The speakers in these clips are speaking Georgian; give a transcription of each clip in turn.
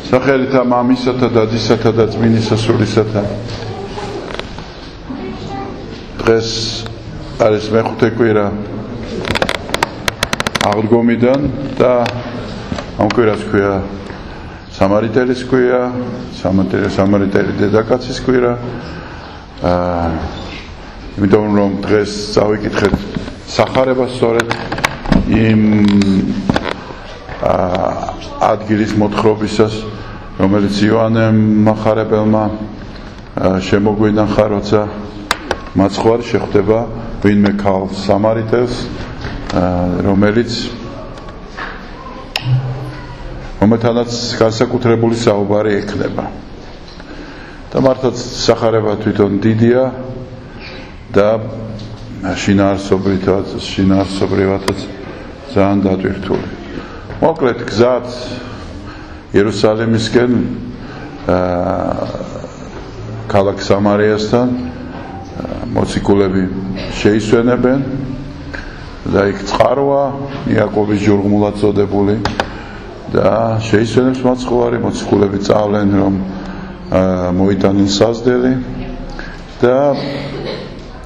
სახელითა მამისათა და დისათა და წმინდისა სულისათა. დღეს არის მეხუთე კვირა აღდგომიდან და ამ კვირას ქვია სამარიტელის კვირა, სამარიტელი დედაკაცის კვირა. იმიტომ რომ დღეს წავიკითხეთ სახარებას სწორედ იმ ადგილის მოთხრობისას, რომელიც იოანემ მახარებელმა შემოგვინახა, როცა მაცხვარი შეხვდება ვინმე ქალ სამარიტელს, რომელთანაც განსაკუთრებული საუბარი ექნება. და მართლაც სახარება თვითონ დიდია და შინაარსობრივადაც ძალიან დატვირთული. მოკლედ გზად იერუსალიმისკენ ქალაქ სამარიასთან მოციქულები შეისვენებენ და იქ წყაროა იაკობის ჯურღმულად წოდებული და შეისვენებს მაცხოვარი, მოციქულები წავლენ რომ მოიტანენ საზდელი და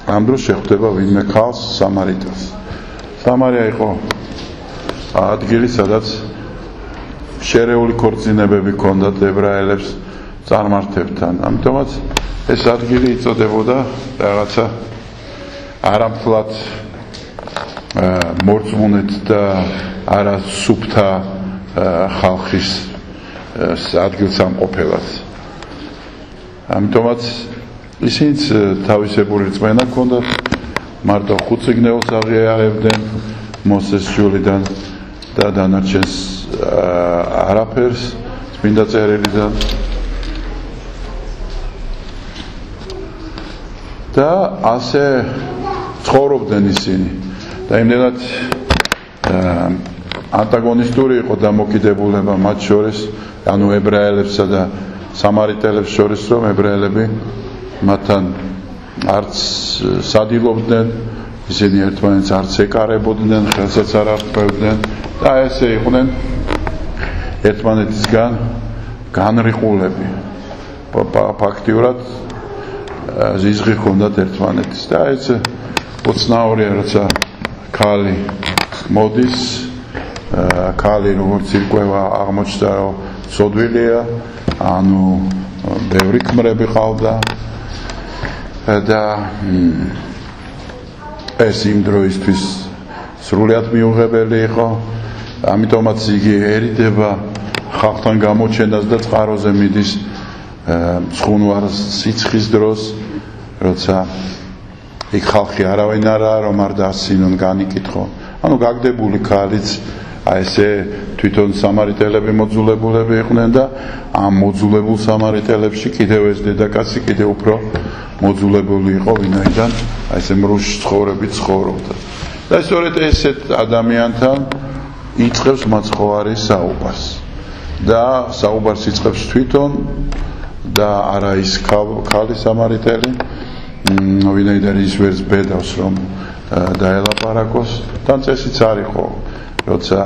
ამ დროს შეხვდება ვინმე ქალს სამარიტელს. სამარია იყო ადგილი, სადაც შერეული ქორწინებები ჰქონდათ ებრაელებს წარმართებთან. ამიტომაც ეს ადგილი იწოდებოდა რაღაცა არამხლად მორწმუნეთ და არა სუფთა ხალხის ადგილსამყოფელად. ამიტომაც ისინიც თავისებური რწმენა ჰქონდათ, მარტო ხუთწიგნეულს აღიარებდნენ მოსეს შულიდან და დანარჩენს არაფერს წმინდა წერილიდან. და ასე ცხოვრობდნენ ისინი და იმდენად ანტაგონისტური იყო დამოკიდებულება მათ შორის, ანუ ებრაელებსა და სამარიტელებს შორის, რომ ებრაელები მათთან არც სადილობდნენ, ისინი ერთმანეთს არც ეკარებოდნენ, ხელსაც არ აღწევდნენ და ესე იყვნენ ერთმანეთისგან განრიყულები. ფაქტიურად ზიზღი ჰქონდათ ერთმანეთის და ეს უცნაურია, როცა ქალი მოდის, ქალი როგორც ირკვევა აღმოჩნდა რომ სოდვილია, ანუ ბევრი ქმრები ყავდა და ეს იმ დროისთვის სრულიად მიუღებელი იყო. ამიტომაც იგი ერიდება ხალხთან გამოჩენას და წყაროზე მიდის ცხუნვარ სიცხის დროს, როცა იქ ხალხი არავინ არაა, რომ არ დაასინონ განიკითხო. ანუ გაგდებული ქალიც ესე თვითონ სამარიტელები მოძულებულები იყვნენ და ამ მოძულებულ სამარიტელებში კიდევ ეს დედაკაცი კიდევ უფრო მოძულებული იყო, ვინაიდან ესე მრუშ ცხოვრებით ცხოვრობდა. და სწორედ ესეთ ადამიანთან იწყებს მაცხოვარი საუბარს და საუბარს იწყებს თვითონ და არა ის ქალი სამარიტელი, ვინაიდან ის ვერც ბედავს რომ დაელაპარაკოს. თან წესიც არ იყო, როცა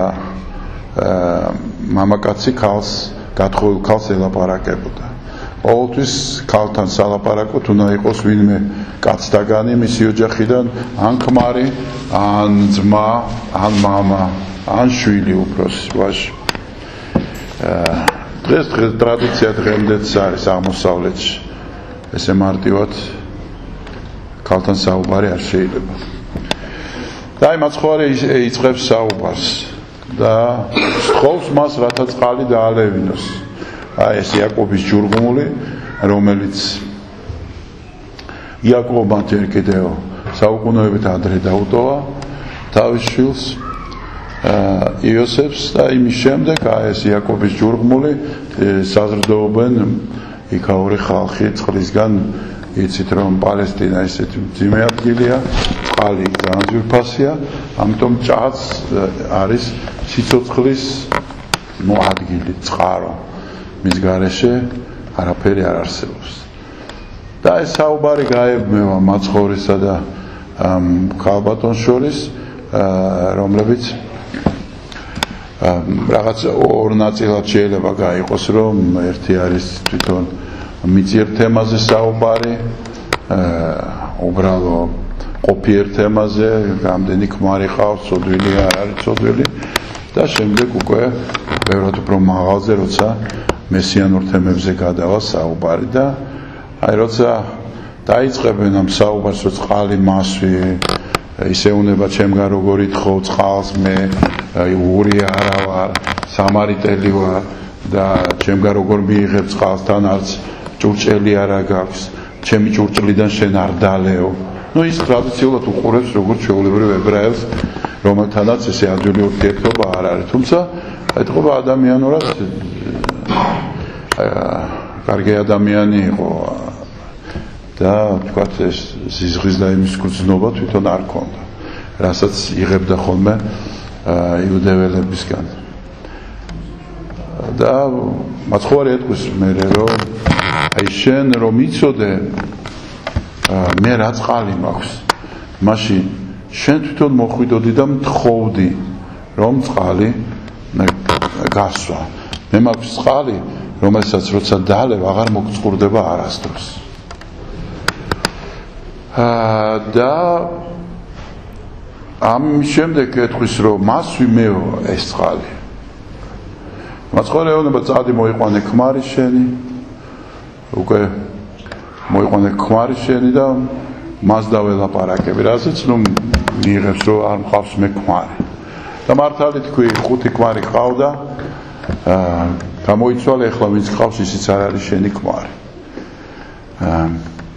მამაკაცი გათხოვილ ქალს ელაპარაკებოდა. ყოველთვის ქალთან სალაპარაკოთ უნდა იყოს ვინმე კაცთაგანი მისი ოჯახიდან, ან ქმარი, ან ძმა, ან მამა, ან შვილი უფროსი ვაჟი. დღეს ტრადიცია დღემდეც არის აღმოსავლეთში. ესე მარტივად ქალთან საუბარი არ შეიძლება. და აი მაცხოვარი იწყებს საუბარს და სთხოვს მას, რათა წყალი დაალევინოს. აი ეს იაკობის ჯურღმული, რომელიც იაკობმა ჯერ კიდევ საუკუნეებით ადრე დაუტოვა თავის შვილს იოსებს და იმის შემდეგ აი ეს იაკობის ჯურღმული საზრდოობენ იქაური ხალხი წყლისგან. იცით რომ პალესტინა ისეთი მძიმე ადგილია, წყალი ძალიან ძვირფასია, ამიტომ ჭაც არის სიცოცხლის ადგილი, წყარო. მის გარეშე არაფერი არ არსებობს. და ეს საუბარი გაებმევა მაცხოვრისა და ქალბატონს შორის, რომლებიც რაღაც ორ ნაწილად შეიძლება გაიყოს, რომ ერთი არის თვითონ მიწიერ თემაზე საუბარი, უბრალო ყოფიერ თემაზე, გამდენი ქმარი ყავს, ცოდვილი არ არის ცოდვილი და შემდეგ უკვე ბევრად უფრო მაღალზე, როცა მესიანურ თემებზე გადავა საუბარი და აი როცა დაიწყებენ ამ საუბარს, რომ წყალი მასვი ისე უნდა ჩემგან როგორ ითხოვ წყალს მე ური არა ვარ, სამარიტელი ვარ და ჩემგან როგორ მიიღებ წყალს თან არც ჭურჭელი არა გაქვს, ჩემი ჭურჭლიდან შენ არ დალეო. Ну ის ტრადიციულად უყურებს როგორც ჩვეულებრივ ებრაელს, რომელთანაც ესე ადვილი ურთიერთობა არ არის. თუმცა ეთყობა ადამიანურად კარგი ადამიანი იყო და თქვათ ეს ზიზღის და იმის გრძნობა თვითონ არ ქონდა, რასაც იღებდა ხოლმე იუდეველებისგან. და მაცხოვარი ეთქვის მე რომ აი შენ რომ იცოდე მე რა წყალი მაქვს, მაშინ შენ თვითონ მოხვიდოდი და მთხოვდი რომ წყალი გასვა. მე მაქვს წყალი, რომელსაც როცა დალევ აღარ მოგწყურდება არასდროს. და ამ შემდეგ ეთქვის რომ მას ვიმეო ეს წყალი. მაცხოვარი ეუბნება წადი მოიყვანე ქმარი შენი, უკვე მოიყვანე ქმარი შენი და მას დაველაპარაკები, რასაც ნუ მიიღებს რომ არ მყავს მე ქმარი. და მართალი თქვი 5 ქმარი ყავდა, გამოიცვალე, ეხლა ვინც ყავს ისიც არ არის შენი ქმარი.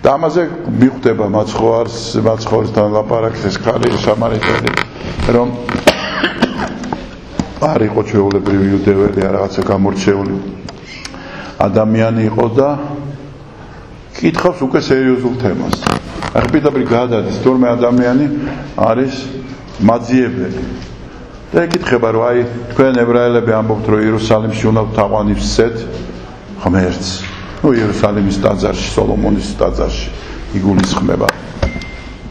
და ამაზე მიხვდება მაცხოვარისთან ლაპარაკს ეს ქალი სამარიტელი, რომ არ იყო ჩვეულებრივი იუდეველი, რაღაცა გამორჩეული ადამიანი იყო და კითხავს უკვე სერიოზულ თემას. ახლა პირდაპირ გადადის, თორმე ადამიანი არის მაძიებელი. და ეკითხება, რომ აი თქვენ ებრაელები ამბობთ, რომ იერუსალიმში უნდა თაყვანისცეთ ღმერთს. ნუ იერუსალიმის ტაძარში, სოლომონის ტაძარში იგულისხმება.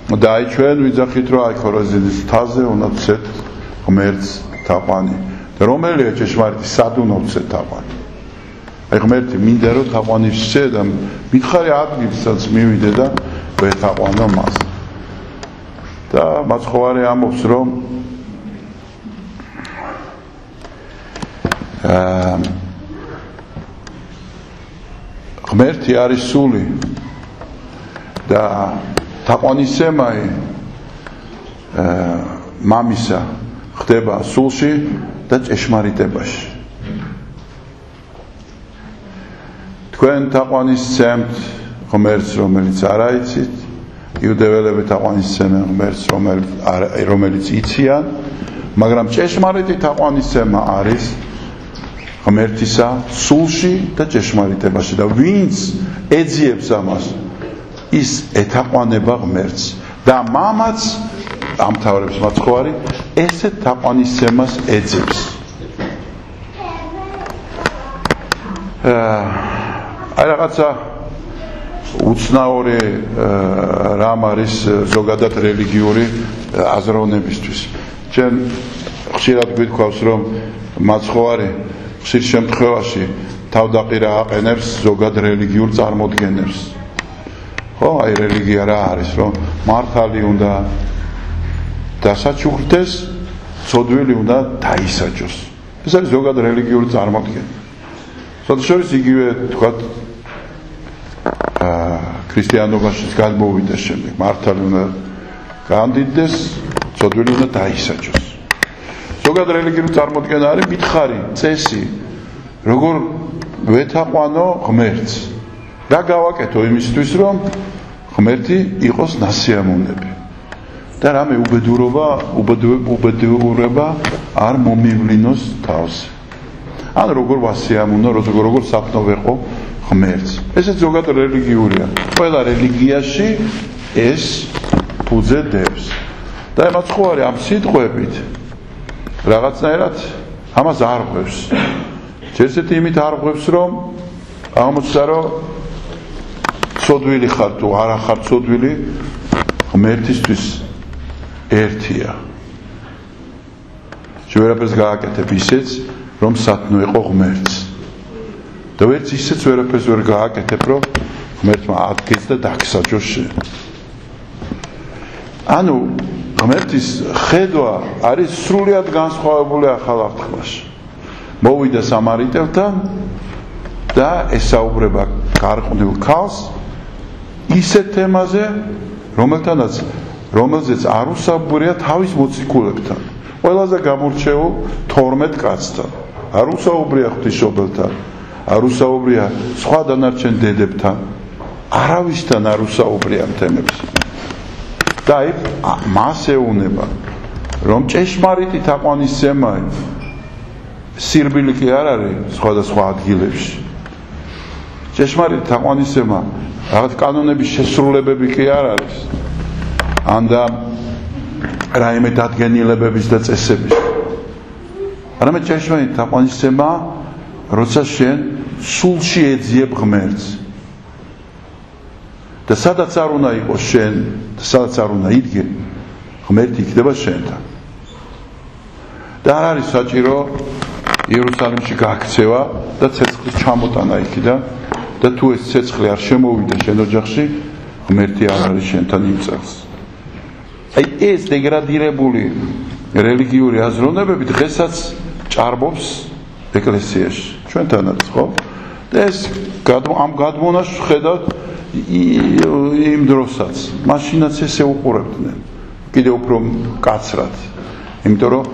და აი ჩვენ ვიძახით, რომ აი ქორაზინის მთაზე უნდა ვცეთ ღმერთს თაყვანი. და რომელია ჭეშმარიტი, სად უნდა ვცეთ თაყვანი? აი ღმერთი მინდა რომ თაყვანისცე და მითხარი ადგილსაც მივიდე და ვეთაყვანო მას. და მაცხოვარი ამბობს, რომ ღმერთი არის სული და თაყვანისცემაი მამისა ხდება სულში და ჭეშმარიტებაში. თქვენ თაყვანისცემთ ღმერთს, რომელიც არ აიცით, იუდეველები თაყვანისცემენ ღმერთს, რომელიც იციან, მაგრამ ჭეშმარიტი თაყვანისცემა არის ღმერთისა სულში და ჭეშმარიტებაში და ვინც ეძიებს ამას, ის ეთაყვანება ღმერთს და მამაც ამთავრებს მაცხოვარი ესეთ თაყვანისცემას ეძებს. აი რაღაცა უცნაური რამ არის ზოგადად რელიგიური აზროვნებისთვის. ჩვენ ხშირად გვითქვავს, რომ მაცხოვარი ხშირ შემთხვევაში თავდაყირა აყენებს ზოგად რელიგიურ წარმოდგენებს. ხო, აი რელიგია რა არის, რომ მართალი უნდა დასაჩუქრდეს, ცოდვილი უნდა დაისაჯოს. ეს არის ზოგად რელიგიური წარმოდგენა. საერთოდ იგივე თქვათ ქრისტიანობაშიც გადმოვიდეს შემდეგ, მართალი უნდა განდიდეს, ცოდვილი უნდა დაისაჯოს. ზოგად რელიგიური წარმოდგენა არის მითხარი, წესი, როგორ ვეთაყვანო ღმერთს. რა გავაკეთო იმისთვის, რომ ღმერთი იყოს ნასიამოვნები. და რამე უბედურება არ მომივლინოს თავს. ან როგორ ვასიამოვნო, როგორ საფნო ვეყო ღმერთს. ესეც ზოგად რელიგიურია. ყველა რელიგიაში ეს ფუძე დებს. და მაცხოვარი ამ სიტყვებით რაღაცნაირად ამას არღვევს. ერთ-ერთი იმით არღვევს, რომ აღმოჩნდა, რომ ცოდვილი ხარ თუ არა ხარ ცოდვილი, ღმერთისთვის ერთია. შენ ვერაფერს გააკეთებ ისეც, რომ სათნო იყო ღმერთს. და ვერც ისეც ვერაფერს ვერ გააკეთებ, რომ ღმერთმა ადგეს და დაგსაჯოს შენ. ანუ ღმერთის ხედვა არის სრულიად განსხვავებული ახალ აღთქმაში. მოვიდა სამარიტელთან და ესაუბრება გარყვნილ ქალს ისეთ თემაზე, რომელზეც არ უსაუბრია თავის მოციქულებთან. ყველაზე გამორჩეულ 12 კაცთან. არ უსაუბრია ღვთისმშობელთან, არ უსაუბრია სხვა დანარჩენ დედებთან, არავისთან არ უსაუბრია ამ თემებზე. და მას ეუნება, რომ ჭეშმარიტი თაყვანისცემა სირბილი კი არ არის სხვადასხვა ადგილებში. ჭეშმარიტი თაყვანისცემა რაღაც კანონების შესრულებები კი არ არის. ანდა რაიმე დადგენილებების და წესების. არამედ ჭეშმარიტი თაყვანისცემა, როცა შენ სულში ეძიებ ღმერთს. და სადაც არ უნდა იყოს შენ, და სადაც არ უნდა იდგე, ღმერთი იქნება შენთან. და არ არის საჭირო იერუსალიმში გაქცევა და ცეცხლის ჩამოტანა იქიდან და თუ ეს ცეცხლი არ შემოვიდა შენ ოჯახში, ღმერთი არ არის შენთან იმ წელს. აი ეს დეგრადირებული რელიგიური აზროვნებები დღესაც ჭარბობს ეკლესიაში, ჩვენთანაც, ხო? და ეს ამ გადმონაშს ხედავთ იმ დროსაც, მაშინაც ესე უყურებდნენ, კიდევ უფრო კაცრად, იმიტომ რომ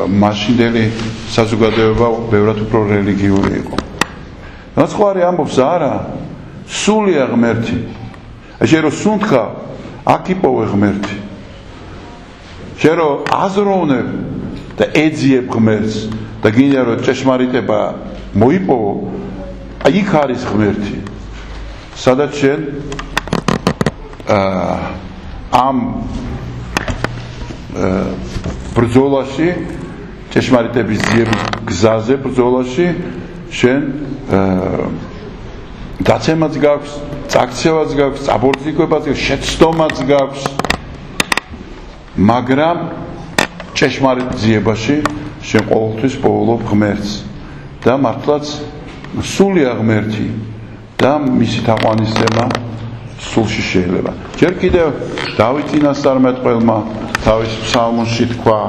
მაშინდელი საზოგადოება ბევრად უფრო რელიგიური იყო. ნაცხვარი ამბობს არა, სულია ღმერთი. შენ რო სუნთქა, აქ იპოვე ღმერთი. შენ რო აზროვნებ და ეძიებ ღმერთს და გინდა რომ ჭეშმარიტება მოიპოვო, აი იქ არის ღმერთი. სადაც შენ ამ ბრძოლაში, ჭეშმარიტების ძიების გზაზე ბრძოლაში შენ დაცემაც გაქვს, წაქცევაც გაქვს, წაბორძიკვებაც გაქვს, შეცდომაც გაქვს, მაგრამ ჭეშმარიტ ძიებაში შენ ყოველთვის პოულობ ღმერთს და მართლაც სულია ღმერთი და მისი თაყვანისცემა სულში შეიძლება. ჯერ კიდევ დავით წინასწარმეტყველმა თავის ფსალმუნში თქვა,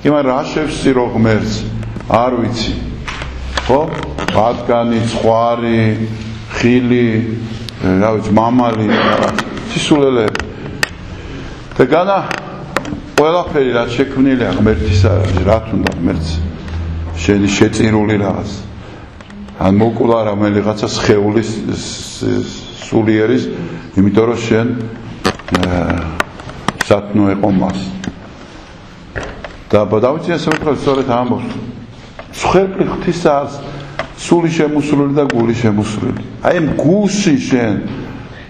იმან რა შევსწირო ღმერთს, არ ვიცი. ხო? ბატკანი, ცხვარი, ხილი, რა ვიცი, მამალი, სისულელები. და განა ყველაფერი რაც შექმნილია ღმერთის არის, რაც უნდა ღმერთს შენი შეწირული რაღაც. ან მოკულა რომელიღაცა სხეულის სულიერის, იმიტომ რომ შენ სათნო იყო მას. და დავით წინასწარმეტყველს სწორედ ამბობს, მსხვერპლი ღვთისას სული შემოსული და გული შემოსული. აი ამ გულში შენ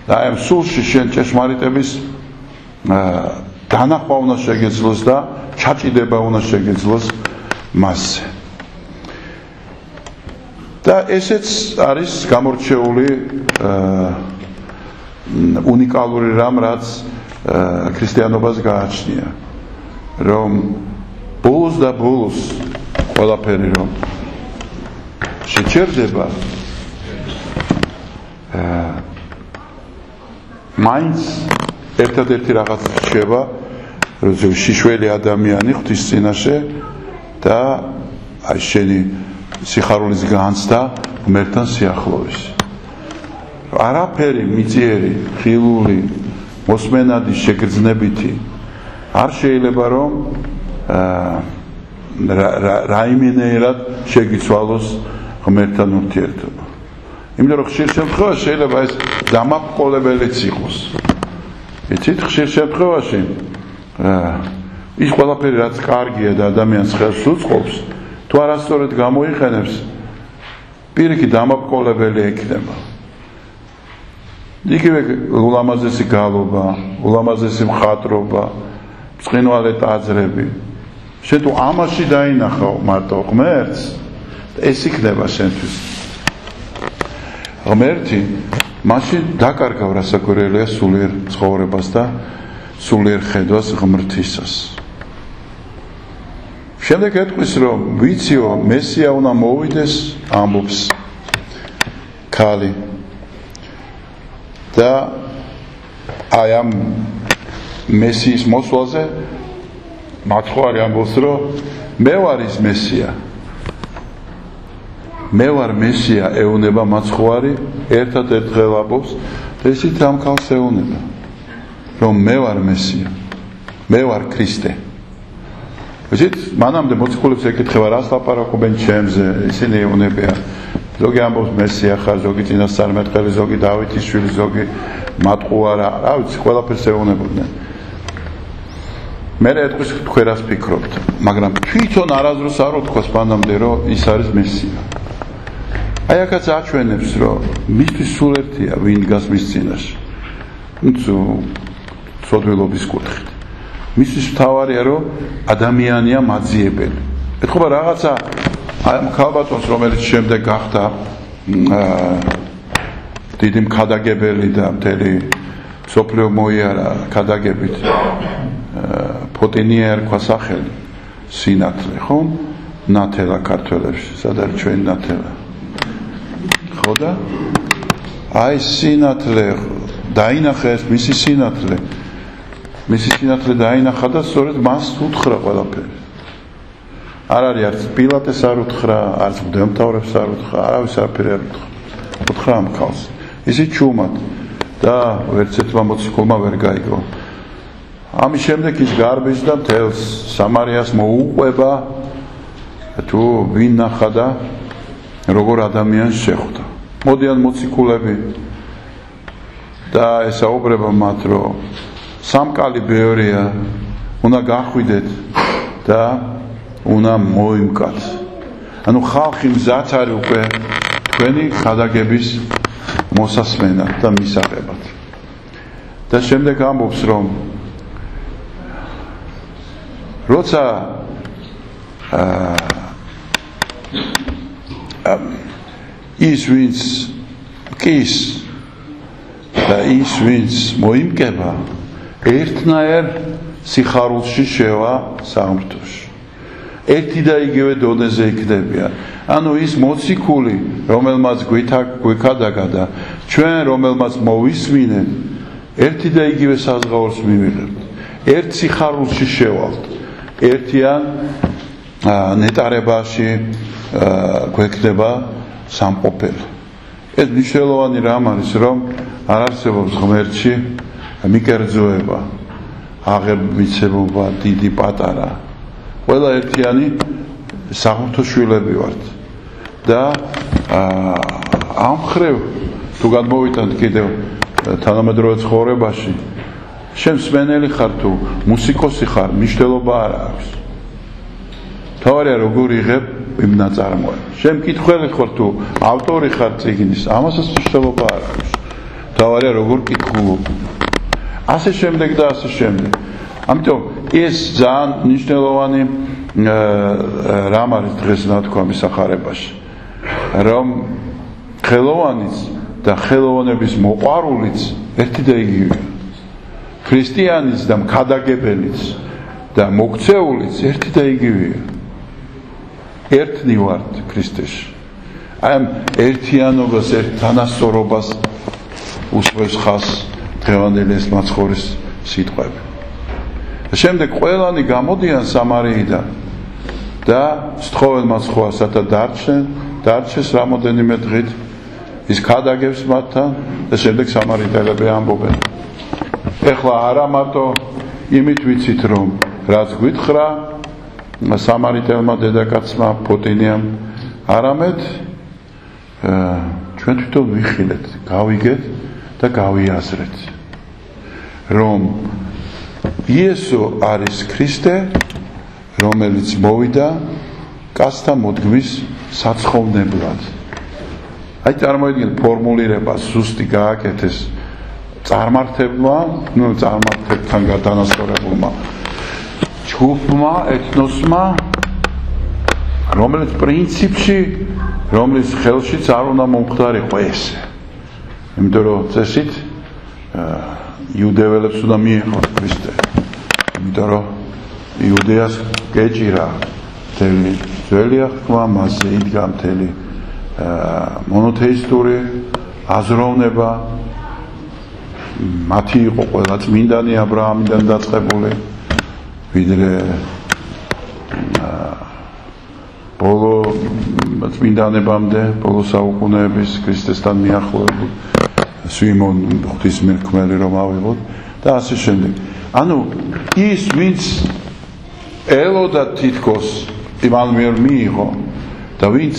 და აი ამ სულში შენ ჭეშმარიტების განახვა უნდა შეგეძლოს და ჩაჭიდება უნდა შეგეძლოს მასზე. და ესეც არის გამორჩეული უნიკალური რამ, რაც ქრისტიანობას გააჩნია, რომ ბოლოს და ბოლოს ყველაფერი რომ შეჩერდება, მაინც ერთადერთი რაღაც რჩება, რომ შიშველი ადამიანი ღვთის წინაშე და აი შენი სიხარულის განცდა ღმერთთან სიახლოვეს. არაფერი მიწიერი, ხილული, მოსმენადი, შეგრძნებითი არ შეიძლება რომ რაიმენერად შეგიცვალოს ღმერთთან ურთიერთობა. იმიტომ რომ ხშირ შემთხვევაში შეიძლება ეს დამაბყოლებელიც იყოს. იცით, ხშირ შემთხვევაში ის ყველაფერი რაც კარგია და ადამიანს ხელს უწყობს, თუ არასწორად გამოიყენებს, პირიქით დამაბყოლებელი ექნება. იგივე ულამაზესი გალობა, ულამაზესი მხატვრობა, ბრწყინვალე ტაძრები. შენ თუ ამაში დაინახავ მარტო ღმერთს, ეს იქნება შენთვის. ღმერთი მაშინ დაკარგავ რასაკვირველია სულიერ ცხოვრებას და სულიერ ხედვას ღმრთისას. შემდეგ ეტყვის რომ ვიციო მესია უნდა მოვიდეს ამბობს ქალი და აი ამ მესიის მოსვლაზე მაცხოვარი ამბობს რომ მე ვარ ის მესია მე ვარ მესია ეუნება მაცხოვარი ერთადერთ დღელ ამბობს და ისიც ამ ქალს ეუნება რომ მე ვარ მესია მე ვარ ქრისტე ვიზით მანამდე მოციქულებს ეკითხება რას ლაპარაკობენ ჩემზე ისინი ეუნებიან ზოგი ამბობს მესია ხარ ზოგი წინასწარმეტყველი ზოგი დავითის შვილი ზოგი მატყუარა რა ვიცი ყველაფერს ეუნებოდნენ მე ეტყვის თქვენ რას ფიქრობთ მაგრამ თვითონ არაზრუს არ უთქვას მანამდე რომ ის არის მესია აი აქაც აჩვენებს რომ მისთვის სულ ერთია ვინ დგას მის წინაშე სოდვილობის კუთხით მისთვის მთავარია რომ ადამიანია მაძიებელი ეთქობა რაღაცა აი ქალბატონს რომელიც შემდეგ გახდა დიდი მქადაგებელი და მთელი სოფლიო მოიარა ქადაგებით ფოტენია ერქვა სახელი სინათლე ხო ნათელა ქართველებში სად არის ჩვენი ნათელა ხო და აი სინათლე დაინახა ეს მისი სინათლე დაინახა და სწორედ მას უთხრა ყველაფერი არ არის არც პილატეს არ უთხრა არც მღვდელმთავრებს არ უთხრა არავის არაფერი არ უთხრა ამ ქალს ისიც ჩუმად და ვერც ერთმა მოციქულმა ვერ გაიგო ამის შემდეგ ის გარბის და მთელს სამარიას მოუყვება თუ ვინ ნახა და როგორ ადამიანს შეხვდა მოდიან მოციქულები და ესაუბრება მათ რომ სამკალი ბევრია უნდა გახვიდეთ და უნდა მოიმკათ ანუ ხალხი მზად არის უკვე თქვენი ქადაგების მოსასმენად და მისაღებად და შემდეგ ამბობს რომ როცა ის ვინც კის და ის ვინც მოიმკება ერთნაირ სიხარულში შევა საღვთოში ერთი და იგივე დონეზე იქნებიან ანუ ის მოციქული რომელმაც გვიქადაგა და ჩვენ რომელმაც მოვისმინეთ ერთი და იგივე საზღაურს მივიღებთ ერთ სიხარულში შევალთ ერთიან ნეტარებაში გვექნება სამყოფელი ეს მნიშვნელოვანი რამ არის რომ არ არსებობს ღმერთში მიკერძოება აღებიცებობა დიდი პატარა ყველა ერთიანი საღვთო შვილები ვართ და ამ მხრივ თუ გადმოვიტანთ კიდევ თანამედროვე ცხოვრებაში შენ მსმენელი ხარ თუ მუსიკოსი ხარ მნიშვნელობა არ აქვს თავარია როგორ იღებ იმ ნაწარმოებს შენ მკითხველი ხარ თუ ავტორი ხარ წიგნის ამასაც მნიშვნელობა არ აქვს თავარია როგორ კითხულობ ასე შემდეგ და ასე შემდეგ ამიტომ ეს ძალიან მნიშვნელოვანი რამ არის დღეს ნათქვამის სახარებაში რომ ხელოვანიც და ხელოვანების მოყვარულიც ერთი და იგივეა ქრისტიანიც და მქადაგებელიც და მოქცეულიც ერთი და იგივეა ერთნი ვართ ქრისტეში აი ამ ერთიანობას თანასწორობას უსვევს ხას დღევანდელი ეს მაცხოვრის სიტყვები შემდეგ ყველანი გამოდიან სამარიიდან და სთხოვენ მაცხოვარს რათა დარჩეს რამოდენიმე დღით ის ქადაგებს მათთან და შემდეგ სამარიტელები ამბობენ ეხლა არა მარტო იმით ვიცით რომ რაც გვითხრა სამარიტელმა დედაკაცმა ფოტინიამ არამედ ჩვენ თვითონ ვიხილეთ გავიგეთ და გავიაზრეთ რომ იესო არის ქრისტე რომელიც მოვიდა კაცთა მოდგმის საცხოვნებლად აი წარმოიდგინეთ ფორმულირება ზუსტი გააკეთეს წარმართებმა წარმართებთან გადანასწორებულმა ჯგუფმა ეთნოსმა რომელიც პრინციპში რომლის ხელშიც არ უნდა მომხდარიყო ესე იმიტომ რომ წესით იუდეველებს უნდა მიეღოთ ქრისტე იმიტომ რომ იუდეას გეჭირა მთელი ძველი აღქმა, მასზე იდგა მთელი მონოთეისტური აზროვნება, მათი იყო ყველა წმინდანი ა ブラ ამიდან დაწყებული, ვიდრე ბოლო წმინდანებამდე, ბოლო საუკუნეების ქრისტესთან მიახლოებული სვიმონ ღვთისმერქმელი რომ ავიღოთ და ასე შემდეგ. ანუ ის ვინც ელოდა თითქოს იმან მიერ მიიღო და ვინც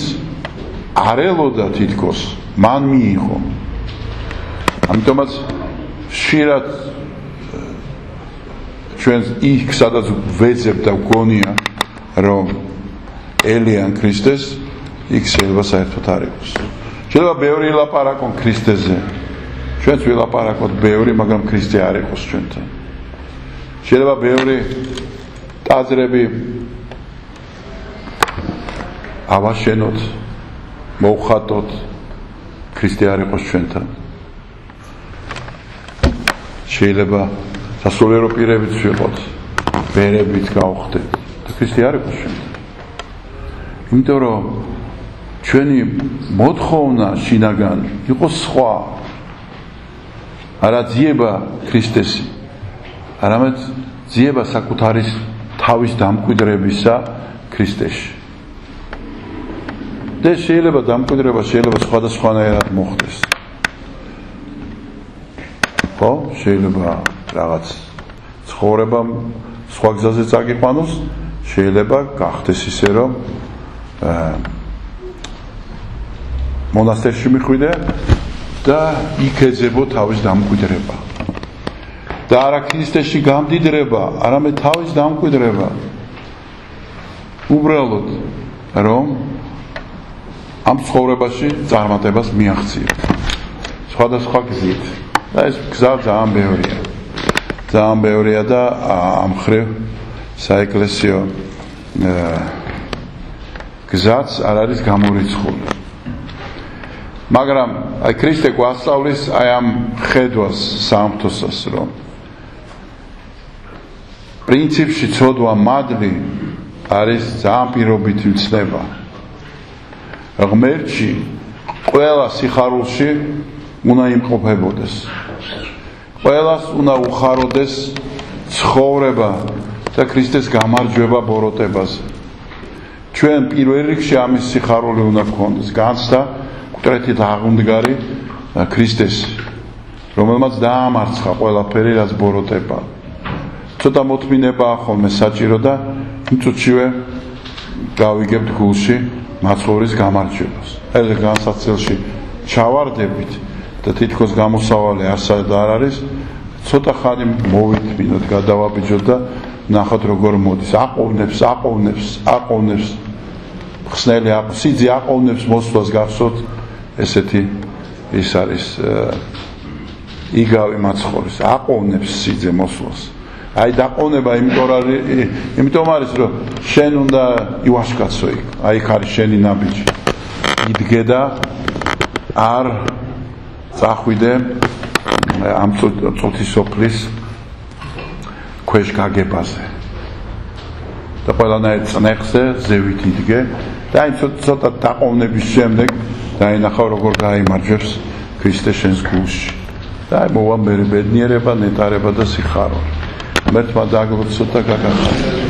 არ ელოდა თითქოს მან მიიღო. ამიტომაც ხშირად ჩვენ იქ სადაც ვეძებ და ვგონია რომ ელიან ქრისტეს, იქ შეიძლება საერთოდ არ იყოს. შეიძლება ბევრი ლაპარაკონ ქრისტეზე, ჩვენც ვილაპარაკოთ ბევრი, მაგრამ ქრისტე არ იყოს ჩვენთან. შეიძლება ბევრი ტაძრები ავაშენოთ, მოვხატოთ, ქრისტე არ იყოს ჩვენთან. შეიძლება სასულიერო პირებიც ვიყოთ, ბერებით გავხდეთ და ქრისტე არ იყოს ჩვენთან. იმიტომ რომ ჩვენი მოთხოვნა შინაგან იყოს სხვა, არა ძიება ქრისტესი, არამედ ძიება საკუთარი თავის დამკვიდრებისა ქრისტეში. და შეიძლება დამკვიდრება შეიძლება სხვადასხვანაირად მოხდეს. ხო, შეიძლება რაღაც ცხოვრება სხვა გზაზე წაგიყვანოს, შეიძლება გახდეს ისე რომ მონასტერში მიხვიდე და იქ ეძებო თავის დამკვიდრება. და არა ქრისტეში გამდიდრება, არამედ თავის დამკვიდრება. უბრალოდ რომ ამ ცხოვრებაში წარმატებას მიაღწიოთ. სხვადასხვა გზით. და ეს გზა ძალიან ბევრია. ძალიან ბევრია და ამ ხრივ საეკლესიო გზაც არ არის გამორიცხული. მაგრამ აი ქრისტე გვასწავლის აი ამ ხედვას სამთოსას, რომ პრინციპში ცოდვა მადლი არის ძალიან პირობითი მცნება. ღმერთში ყველა სიხარულში უნდა იმყოფებოდეს. ყველას უნდა უხაროდეს ცხოვრება და ქრისტეს გამარჯვება ბოროტებაზე. ჩვენ პირველ რიგში ამის სიხარული უნდა გქონდეს. განცდა კუტრეთით აღმდგარი ქრისტესი, რომელმაც დაამარცხა ყველაფერი, რაც ბოროტება. ცოტა მოთმინებაა ხოლმე საჭირო და იმ წუთშივე გავიგებთ გულში მაცხოვრის გამარჯვებას. ეს განსაცდელში ჩავარდებით და თითქოს გამოსავალი ასად არ არის, ცოტა ხანი მოვითმინოთ, გადავაბიჯოთ და ნახოთ როგორ მოდის. აყოვნებს ხსნელი სიძე აყოვნებს მოსვლას გახსოვთ, ესეთი ის არის იგავი მაცხოვრის, აყოვნებს სიძე მოსვლას. აი დაყოვნება იმიტომ არის რომ შენ უნდა ივაშკაცო იქ, აი იქ არის შენი ნაბიჯი. იდგე და არ წახვიდე ამ წუთის სოფლის ქვეშ გაგებაზე. და ყველანაირ წნეხზე ზევით იდგე და აი ცოტა დაყოვნების შემდეგ დაინახავ როგორ გაიმარჯვებს ქრისტე შენს გულში. და აი მოვა მე ბედნიერება, ნეტარება და სიხარული. მერტმა დაგლოცოთ და გაგახსნა.